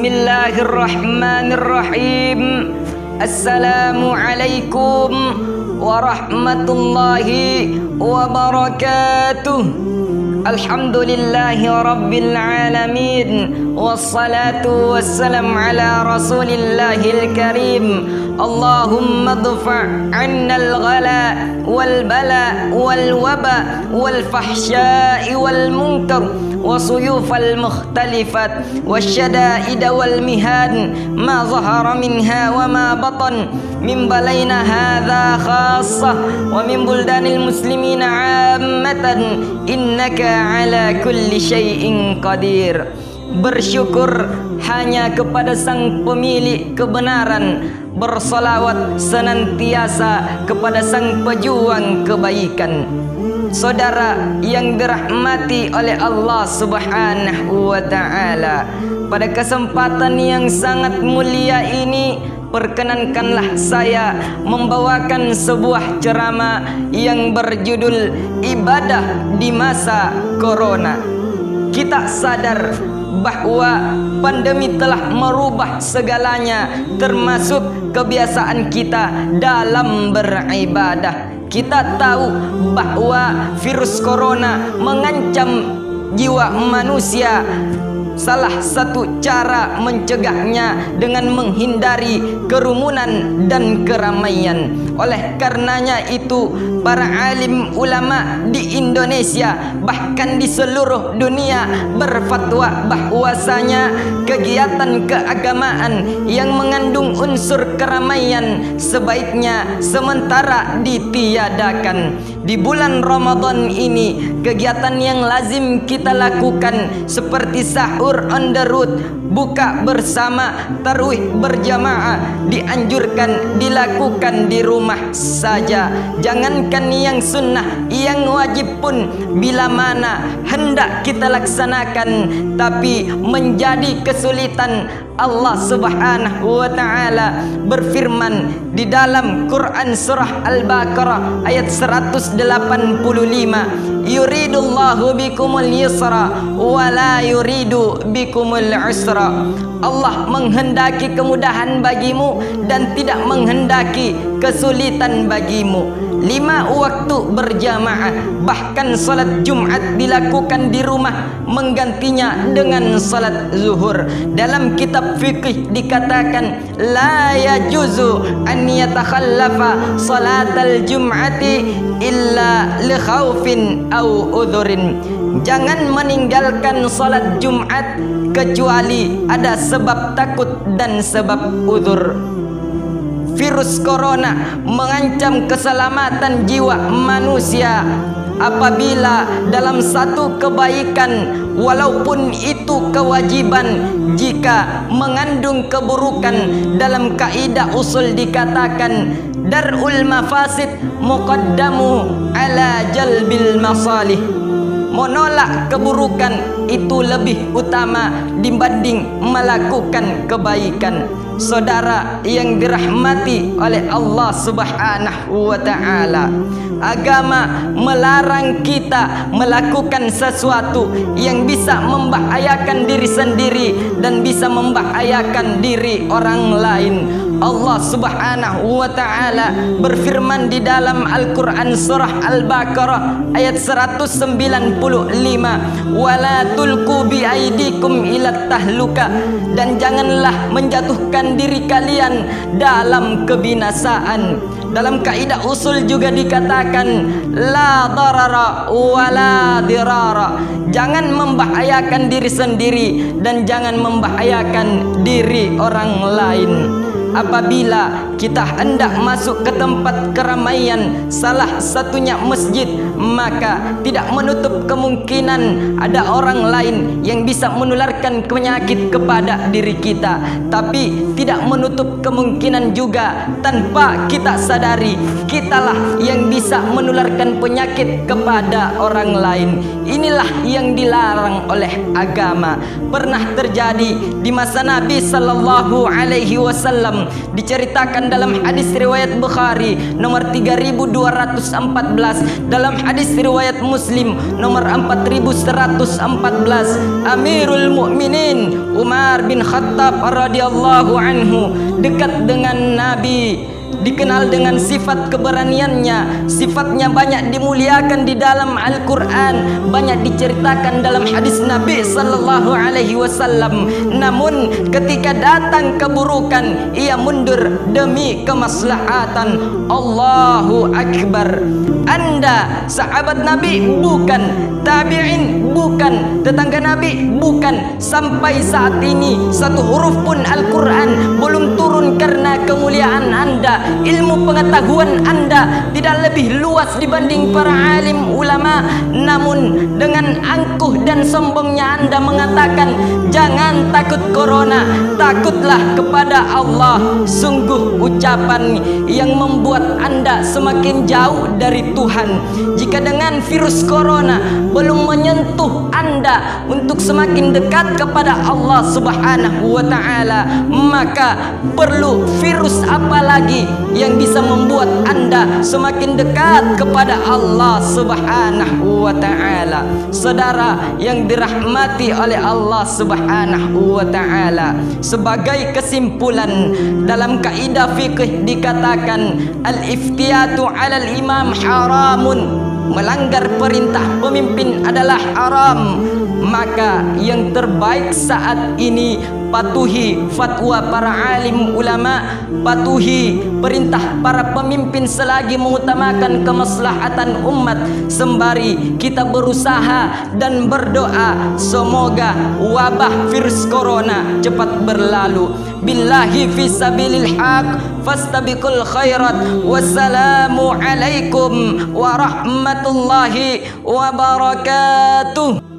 Bismillahirrahmanirrahim. Assalamualaikum warahmatullahi wabarakatuh. Alhamdulillahi rabbil alamin. Wassalatu wassalam ala rasulillahil karim. Allahumma dfa' anna al-ghala wal bala wal waba wal fahsya'i wal munkar وصيوف المختلفات والشدائد والمهان ما ظهر منها وما بطن من بلينا هذا خاصة ومن بلدان المسلمين عامة إنك على كل شيء قدير. Bersyukur hanya kepada Sang Pemilik kebenaran, bersolawat senantiasa kepada Sang Pejuang kebaikan. Saudara yang dirahmati oleh Allah Subhanahu wa Ta'ala, pada kesempatan yang sangat mulia ini, perkenankanlah saya membawakan sebuah ceramah yang berjudul Ibadah di Masa Corona. Kita sadar bahwa pandemi telah merubah segalanya, termasuk kebiasaan kita dalam beribadah. Kita tahu bahwa virus corona mengancam jiwa manusia. Salah satu cara mencegahnya dengan menghindari kerumunan dan keramaian. Oleh karenanya itu, para alim ulama di Indonesia, bahkan di seluruh dunia, berfatwa bahwasanya kegiatan keagamaan yang mengandung unsur keramaian sebaiknya sementara ditiadakan. Di bulan Ramadan ini, kegiatan yang lazim kita lakukan seperti sahur on the road, buka bersama, tarawih berjamaah dianjurkan dilakukan di rumah saja. Jangankan yang sunnah, yang wajib pun bila mana hendak kita laksanakan tapi menjadi kesulitan, Allah Subhanahu wa Ta'ala berfirman di dalam Quran surah Al-Baqarah ayat 185, yuridullahu bikumul yusra wa la yuridu bikumul usra. Allah menghendaki kemudahan bagimu dan tidak menghendaki kesulitan bagimu. 5 waktu berjamaah, bahkan salat Jumat dilakukan di rumah menggantinya dengan salat zuhur. Dalam kitab fikih dikatakan la yajuzu an yatakhallafa salatal jum'ati illa li khaufin au udhurin. Jangan meninggalkan salat Jumat kecuali ada sebab takut dan sebab udzur. Virus corona mengancam keselamatan jiwa manusia. Apabila dalam satu kebaikan, walaupun itu kewajiban, jika mengandung keburukan, dalam kaidah usul dikatakan darul mafasid muqaddamu ala jalbil masalih. Menolak keburukan itu lebih utama dibanding melakukan kebaikan. Saudara yang dirahmati oleh Allah Subhanahu wa Ta'ala, agama melarang kita melakukan sesuatu yang bisa membahayakan diri sendiri dan bisa membahayakan diri orang lain. Allah Subhanahu wa Ta'ala berfirman di dalam Al-Quran surah Al-Baqarah ayat 195, wala tulku biaidikum ila tahluka, dan janganlah menjatuhkan diri kalian dalam kebinasaan. Dalam kaidah usul juga dikatakan la darara wala dirara, jangan membahayakan diri sendiri dan jangan membahayakan diri orang lain. Apabila kita hendak masuk ke tempat keramaian, salah satunya masjid, maka tidak menutup kemungkinan ada orang lain yang bisa menularkan penyakit kepada diri kita. Tapi tidak menutup kemungkinan juga tanpa kita sadari, kitalah yang bisa menularkan penyakit kepada orang lain. Inilah yang dilarang oleh agama. Pernah terjadi di masa Nabi Sallallahu Alaihi Wasallam, diceritakan dalam hadis riwayat Bukhari nomor 3214, dalam hadis riwayat Muslim nomor 4114, Amirul Mukminin Umar bin Khattab radhiyallahu anhu dekat dengan Nabi, dikenal dengan sifat keberaniannya. Sifatnya banyak dimuliakan di dalam Al-Quran, banyak diceritakan dalam hadis Nabi sallallahu alaihi wasallam. Namun ketika datang keburukan, ia mundur demi kemaslahatan. Allahu Akbar. Anda sahabat Nabi bukan, tabi'in bukan, tetangga Nabi bukan. Sampai saat ini satu huruf pun Al-Quran belum turun karena kemuliaan Anda. Ilmu pengetahuan Anda tidak lebih luas dibanding para alim ulama. Namun dengan angkuh dan sombongnya Anda mengatakan, jangan takut corona, takutlah kepada Allah. Sungguh ucapan yang membuat Anda semakin jauh dari Tuhan. Jika dengan virus corona belum menyentuh Anda untuk semakin dekat kepada Allah Subhanahu wa ta'ala, maka perlu virus apa lagi yang bisa membuat Anda semakin dekat kepada Allah Subhanahu wa ta'ala. Saudara yang dirahmati oleh Allah Subhanahu wa ta'ala, sebagai kesimpulan, dalam kaidah fikih dikatakan al-iftiyatu 'alal imam haramun, melanggar perintah pemimpin adalah haram. Maka yang terbaik saat ini, patuhi fatwa para alim ulama, patuhi perintah para pemimpin selagi mengutamakan kemaslahatan umat, sembari kita berusaha dan berdoa semoga wabah virus corona cepat berlalu. Billahi fi sabilil haq fastabiqul khairat. Wassalamu alaikum warahmatullahi wabarakatuh.